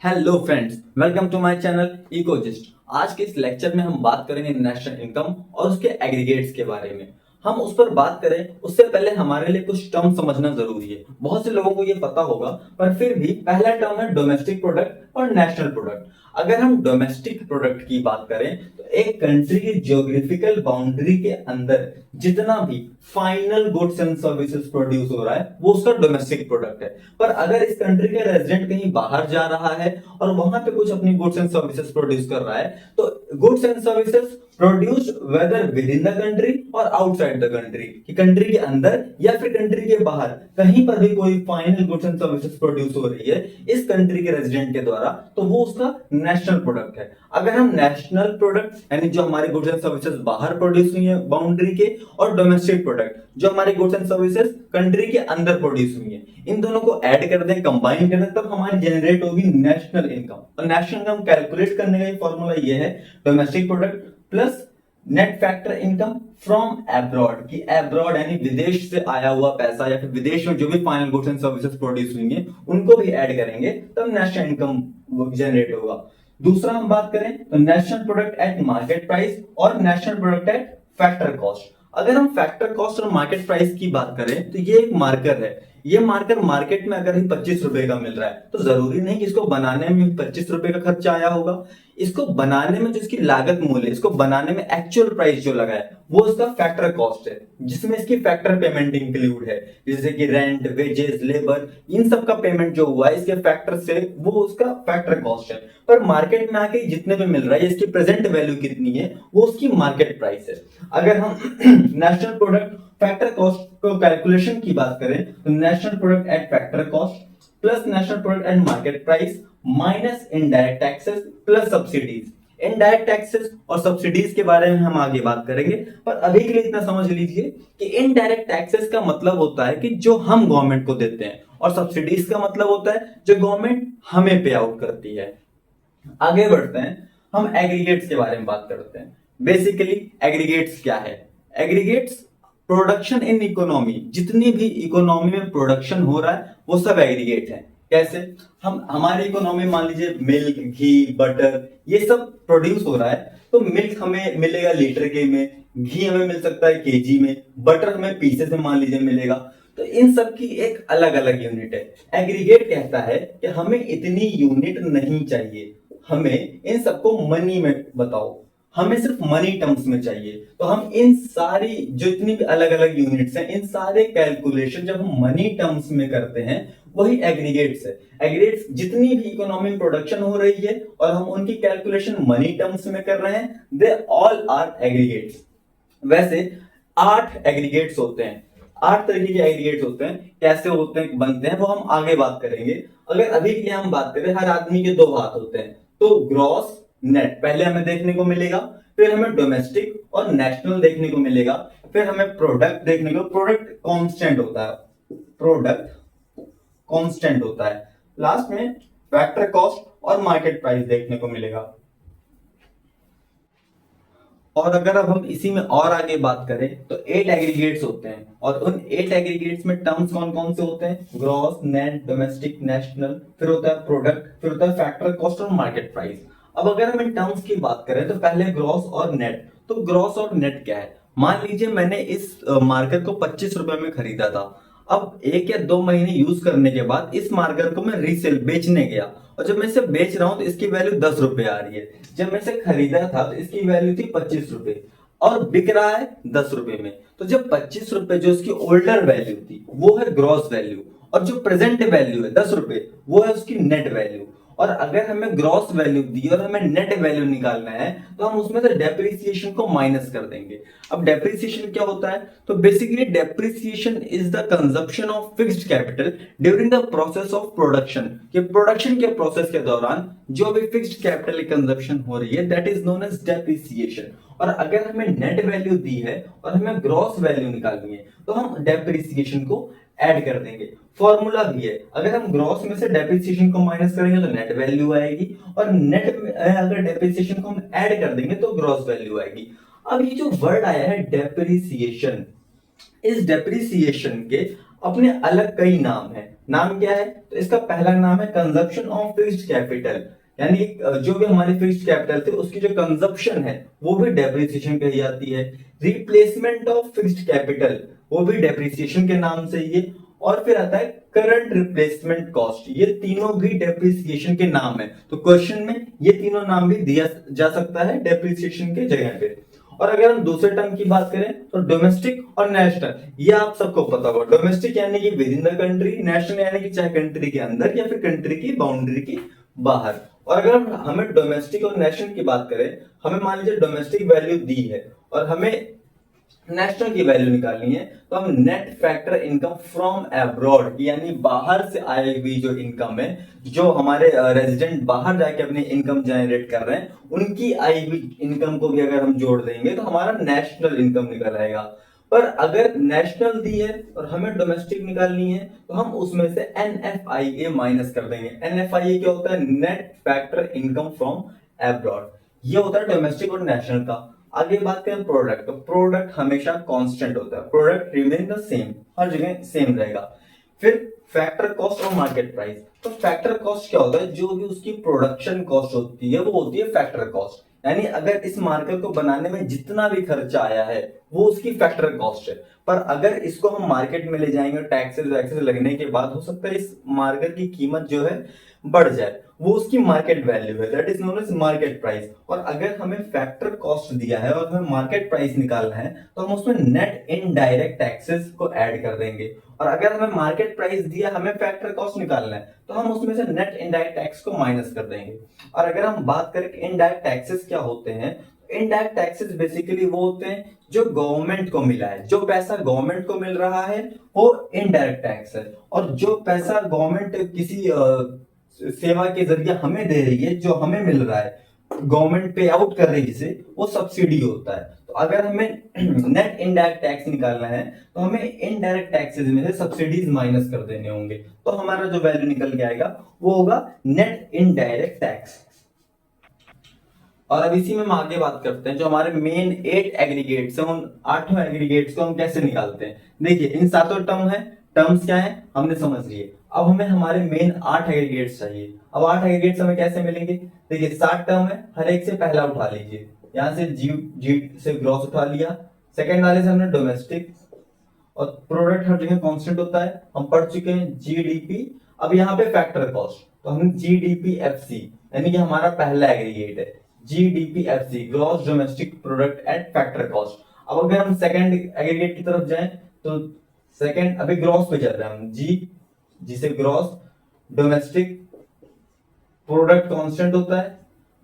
Hello friends, welcome to my channel इकोजिस्ट। आज के इस लेक्चर में हम बात करेंगे नेशनल इनकम और उसके एग्रीगेट्स के बारे में। हम उस पर बात करें उससे पहले हमारे लिए कुछ टर्म समझना जरूरी है। बहुत से लोगों को ये पता होगा, पर फिर भी पहला टर्म है डोमेस्टिक प्रोडक्ट और नेशनल प्रोडक्ट। अगर हम डोमेस्टिक प्रोडक्ट की बात करें तो एक कंट्री की ज्योग्राफिकल बाउंड्री के अंदर जितना भी final goods and services produce हो रहा है वो उसका डोमेस्टिक प्रोडक्ट है। पर अगर इस कंट्री का रेजिडेंट कहीं बाहर जा रहा है और वहां पे कुछ अपनी गुड्स एंड सर्विसेज प्रोड्यूस कर रहा है, तो goods and services produced whether within the country और आउटसाइड द कंट्री, कि कंट्री के अंदर या फिर कंट्री के बाहर कहीं पर भी कोई final goods and services produce हो रही है इस कंट्री के रेजिडेंट के द्वारा, तो वो उसका नेशनल प्रोडक्ट है। अगर हम नेशनल प्रोडक्ट यानी जो हमारे गुड्स एंड सर्विसेज बाहर प्रोड्यूस हुई है बाउंड्री के, और डोमेस्टिक प्रोडक्ट जो हमारे गुड्स एंड सर्विसेज कंट्री के अंदर प्रोड्यूस हुई है, इन दोनों को ऐड कर दें, कंबाइन कर दें, तब हमारी जनरेट होगी नेशनल इनकम। और नेशनल इनकम कैलकुलेट करने का फॉर्मूला ये है, domestic product plus net factor income from abroad, कि एब्रॉड यानी विदेश से आया हुआ पैसा या फिर विदेश में जो भी final goods and services produce हुई है उनको भी ऐड करेंगे, तब नेशनल इनकम जनरेट होगा। दूसरा हम बात करें तो national product at market price और national product at factor cost. अगर हम फैक्टर कॉस्ट और मार्केट प्राइस की बात करें तो ये एक मार्कर है। ये मार्कर मार्केट में अगर ही 25 रुपए का मिल रहा है तो जरूरी नहीं कि इसको बनाने में 25 रुपए का खर्चा आया होगा। इसको बनाने में जो इसकी लागत मूल्य, इसको बनाने में एक्चुअल प्राइस जो लगा है वो इसका फैक्टर कॉस्ट है, जिसमें इसकी फैक्टर पेमेंट इंक्लूड है, जैसे कि रेंट, वेजेस, लेबर, इन सब का पेमेंट जो हुआ है इसके फैक्टर से, वो उसका फैक्टर कॉस्ट है। पर मार्केट में आके जितने भी मिल रहा है इसकी प्रेजेंट वैल्यू कितनी है वो उसकी मार्केट प्राइस है। अगर हम नेशनल प्रोडक्ट फैक्टर कॉस्ट को कैलकुलेशन की बात करें तो national product at factor cost plus national product at market price minus indirect taxes plus subsidies. Indirect taxes और सब्सिडीज के बारे में हम आगे बात करेंगे, पर अभी के लिए इतना समझ लीजिए कि इनडायरेक्ट टैक्सेस का मतलब होता है कि जो हम गवर्नमेंट को देते हैं, और सब्सिडीज का मतलब होता है जो गवर्नमेंट हमें पे आउट करती है। आगे बढ़ते हैं, हम एग्रीगेट्स के बारे में बात करते हैं। बेसिकली एग्रीगेट्स क्या है? एग्रीगेट्स प्रोडक्शन इन इकोनॉमी, जितनी भी इकोनॉमी में प्रोडक्शन हो रहा है वो सब एग्रीगेट है। कैसे? हम हमारी इकोनॉमी मान लीजिए मिल्क, घी, बटर, ये सब प्रोड्यूस हो रहा है, तो मिल्क हमें मिलेगा लीटर के में, घी हमें मिल सकता है केजी में, बटर हमें पीसेस में मान लीजिए मिलेगा। तो इन सब की एक अलग अलग यूनिट है। एग्रीगेट कहता है कि हमें इतनी यूनिट नहीं चाहिए, हमें इन सबको मनी में बताओ, हमें सिर्फ मनी टर्म्स में चाहिए। तो हम इन सारी जो इतनी भी अलग अलग यूनिट्स हैं, इन सारे कैलकुलेशन जब हम मनी टर्म्स में करते हैं वही एग्रीगेट्स है। एग्रीगेट्स जितनी भी इकोनॉमी में प्रोडक्शन हो रही है और हम उनकी कैलकुलेशन मनी टर्म्स में कर रहे हैं, दे ऑल आर एग्रीगेट्स। वैसे 8 एग्रीगेट्स होते हैं, 8 तरीके के एग्रीगेट्स होते हैं। कैसे होते हैं, बनते हैं, वो हम आगे बात करेंगे। अगर अभी के लिए हम बात करें, हर आदमी के 2 हाथ होते हैं, तो ग्रॉस नेट पहले हमें देखने को मिलेगा, फिर हमें डोमेस्टिक और नेशनल देखने को मिलेगा, फिर हमें प्रोडक्ट देखने को, प्रोडक्ट कांस्टेंट होता है, प्रोडक्ट कांस्टेंट होता है, लास्ट में फैक्टर कॉस्ट और मार्केट प्राइस देखने को मिलेगा। और अगर अब हम इसी में और आगे बात करें तो 8 एग्रीगेट्स होते हैं, और उन 8 एग्रीगेट्स में टर्म्स कौन कौन से होते हैं? ग्रॉस, नेट, डोमेस्टिक, नेशनल, फिर होता है प्रोडक्ट, फिर होता है फैक्टर कॉस्ट और मार्केट प्राइस। अब अगर हम इन टर्म्स की बात करें तो पहले ग्रॉस और नेट। तो ग्रॉस और नेट क्या है? मान लीजिए मैंने इस मार्कर को 25 रुपए में खरीदा था। अब 1 या 2 महीने यूज करने के बाद इस मार्कर को मैं रीसेल बेचने गया, और जब मैं इसे बेच रहा हूं तो इसकी वैल्यू 10 रुपए आ रही है। जब मैं इसे खरीदा था तो इसकी वैल्यू थी 25 रुपए, और बिक रहा है 10 रुपए में। तो जब 25 रुपए जो इसकी ओल्डर वैल्यू थी वो है ग्रॉस वैल्यू, और जो प्रेजेंट वैल्यू है 10 रुपए वो है उसकी नेट वैल्यू। और अगर हमें ग्रॉस वैल्यू दी और हमें नेट वैल्यू निकालना है तो हम उसमें से डेप्रिसिएशन को माइनस कर देंगे। अब डेप्रिसिएशन क्या होता है? तो basically depreciation is the consumption of fixed capital during the process of production, कि प्रोडक्शन के प्रोसेस के दौरान जो भी फिक्स्ड कैपिटल की कंजप्शन हो रही है, that is known as depreciation. और अगर हमें नेट वैल्यू दी है और हमें ग्रॉस वैल्यू निकालनी है तो हम डेप्रिसिएशन को ऐड कर देंगे। फॉर्मूला भी है, अगर हम ग्रॉस में से डेप्रिसिएशन को माइनस करेंगे तो नेट वैल्यू आएगी, और नेट में अगर डेप्रिसिएशन को हम ऐड कर देंगे तो ग्रॉस वैल्यू आएगी। अब ये जो वर्ड आया है डेप्रिसिएशन, इस डेप्रिसिएशन के अपने अलग कई नाम है। नाम क्या है? तो इसका पहला नाम है कंजप्शन ऑफ फिक्स्ड कैपिटल, यानी जो भी हमारी फिक्स्ड कैपिटल थी उसकी जो कंजप्शन है वो भी डेप्रिसिएशन कही जाती है। रिप्लेसमेंट ऑफ फिक्स्ड कैपिटल, वो भी डेप्रिसिएशन के नाम से ये। और फिर आता है करंट रिप्लेसमेंट कॉस्ट, ये तीनों भी डेप्रिसिएशन के नाम है। तो क्वेश्चन में ये तीनों नाम भी दिया जा सकता है डेप्रिसिएशन के जगह पे। और अगर हम दूसरे टर्म की बात करें तो डोमेस्टिक और नेशनल, ये आप सबको पता होगा। डोमेस्टिक यानी कि with in the country, national यानी कि चाहे कंट्री के अंदर या फिर कंट्री की बाउंड्री के बाहर। और अगर हमें डोमेस्टिक और नेशनल की बात करें, हमें मान लीजिए डोमेस्टिक वैल्यू दी है और हमें नेशनल की वैल्यू निकालनी है, तो हम net factor income from abroad, यानी बाहर से आई हुई जो इनकम है, जो हमारे रेजिडेंट बाहर जाके अपनी इनकम जनरेट कर रहे हैं, उनकी आई हुई इनकम को भी अगर हम जोड़ देंगे तो हमारा नेशनल इनकम निकल आएगा। पर अगर नेशनल दी है और हमें डोमेस्टिक निकालनी है तो हम उसमें से NFIA माइनस कर देंगे। NFIA क्या होता है? Net factor income from abroad. ये होता है डोमेस्टिक और नेशनल का। आगे बात करें प्रोडक्ट, तो प्रोडक्ट हमेशा कांस्टेंट होता है, प्रोडक्ट रिमेन द सेम, हर जगह सेम रहेगा। फिर फैक्टर कॉस्ट और मार्केट प्राइस। तो फैक्टर कॉस्ट क्या होता है? जो भी उसकी प्रोडक्शन कॉस्ट होती है वो होती है फैक्टर कॉस्ट, यानी अगर इस मार्कर को बनाने में जितना भी खर्चा आया है वो उसकी फैक्टर कॉस्ट है। पर अगर इसको हम मार्केट में ले जाएंगे, टैक्सेस वैक्सेस लगने के बाद हो सकता है इस मार्कर की कीमत जो है बढ़ जाए, वो उसकी मार्केट वैल्यू है, that is known as market price. और अगर हमें फैक्टर कॉस्ट दिया है और हमें मार्केट प्राइस निकालना है तो हम उसमें नेट इनडायरेक्ट टैक्सेस को ऐड कर देंगे। और अगर हमें मार्केट प्राइस दिया, हमें फैक्टर कॉस्ट निकालना है, तो हम उसमें से नेट इनडायरेक्ट टैक्स को माइनस कर देंगे। और अगर हम बात करें कि इनडायरेक्ट टैक्सेस क्या होते हैं, इनडायरेक्ट टैक्सेस बेसिकली वो होते हैं जो गवर्नमेंट को मिला है, जो पैसा गवर्नमेंट को मिल रहा है वो इनडायरेक्ट टैक्स है। और जो पैसा गवर्नमेंट किसी सेवा के जरिए हमें दे रही है, जो हमें मिल रहा है, गवर्नमेंट पे आउट कर रही है जिसे, वो सब्सिडी होता है। तो अगर हमें नेट इनडायरेक्ट टैक्स निकालना है तो हमें इनडायरेक्ट टैक्सेस में से सब्सिडीज माइनस कर देने होंगे, तो हमारा जो वैल्यू निकल के आएगा वो होगा नेट इनडायरेक्ट टैक्स। और अब इसी में हम आगे बात करते हैं जो हमारे मेन 8 एग्रीगेट्स हैं, उन 8 एग्रीगेट्स को हम कैसे निकालते हैं। देखिए इन सातों टर्म है, टर्म्स क्या है हमने समझ लिए। अब हमें हमारे मेन 8 एग्रीगेट्स चाहिए। अब 8 एग्रीगेट्स हमें कैसे मिलेंगे? देखिए 7 टर्म है, हर एक से पहला उठा लीजिए। यहां से जी से ग्रॉस उठा लिया, सेकंड वाले से हमने डोमेस्टिक, और प्रोडक्ट हर जगह कांस्टेंट होता है, हम पढ़ चुके हैं जीडीपी। अब यहाँ पे फैक्टर कॉस्ट, तो हमने जीडीपीएफसी, यानी कि हमारा पहला एग्रीगेट है GDPFC, gross domestic product at factor cost. अब अगर हम सेकंड एग्रीगेट की तरफ जाएं तो सेकंड अभी ग्रॉस पे चल रहे हैं हम, जी से ग्रॉस डोमेस्टिक प्रोडक्ट कांस्टेंट होता है,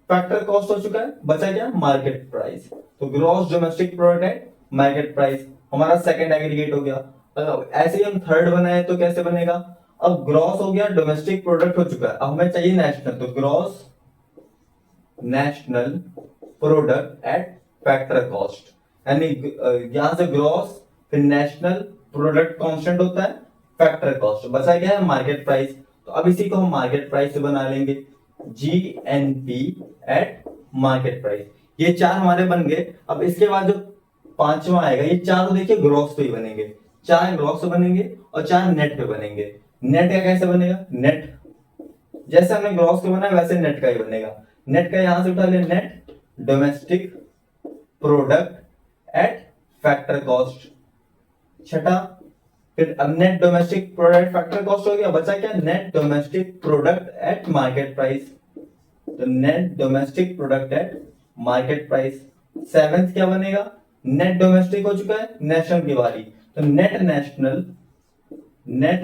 फैक्टर कॉस्ट हो चुका है, बचा क्या? Market price. तो gross domestic product at market price हमारा सेकंड एग्रीगेट हो गया। ऐसे ही हम थर्ड बनाए तो कैसे बनेगा? अब ग्रॉस हो गया, डोमेस्टिक प्रोडक्ट हो चुका है, अब हमें चाहिए नेशनल, तो gross national product at factor cost, यानी यहां से ग्रॉस फिर नेशनल प्रोडक्ट कांस्टेंट होता है, फैक्टर कॉस्ट बचा गया है मार्केट प्राइस। तो अब इसी को हम मार्केट प्राइस से बना लेंगे, जीएनपी एट मार्केट प्राइस। ये 4 हमारे बन गए। अब इसके बाद जो पांचवा आएगा, ये 4 देखिए ग्रॉस पे ही बनेंगे, 4 ग्रॉस पे बनेंगे और 4 नेट पे बनेंगे। नेट का कैसे बनेगा? नेट जैसे हमने ग्रॉस पे बनाया वैसे नेट का ही बनेगा। नेट का यहां से उठा लिया, net domestic product at factor cost, छठा। फिर अब net domestic product factor cost हो गया, बचा क्या? Net domestic product at market price, तो net domestic product at market price. Seventh क्या बनेगा? नेट डोमेस्टिक हो चुका है, नेशनल की बारी, तो net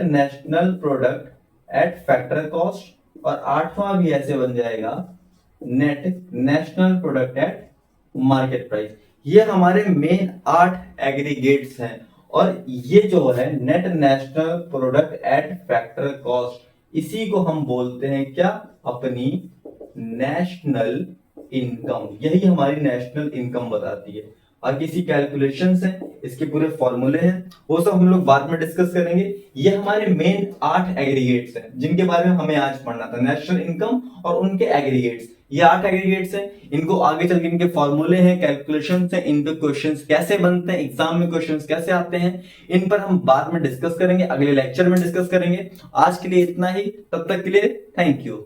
national product at factor cost. और 8वां भी ऐसे बन जाएगा, net national product at market price. ये हमारे मेन 8 एग्रीगेट्स हैं। और ये जो है net national product at factor cost, इसी को हम बोलते हैं क्या? अपनी नेशनल इनकम। यही हमारी नेशनल इनकम बताती है। बाकी इसी कैलकुलेशन है, इसके पूरे फॉर्मूले हैं, वो सब हम लोग बाद में डिस्कस करेंगे। ये हमारे मेन 8 एग्रीगेट्स हैं जिनके बारे में हमें आज पढ़ना था, नेशनल इनकम और उनके एग्रीगेट्स। ये 8 एग्रीगेट्स हैं, इनको आगे चल के इनके फॉर्मूले हैं, कैलकुलेशंस हैं, इन पे क्वेश्चंस कैसे बनते हैं, एग्जाम में क्वेश्चंस कैसे आते हैं, इन पर हम बाद में डिस्कस करेंगे, अगले लेक्चर में डिस्कस करेंगे। आज के लिए इतना ही, तब तक के लिए थैंक यू।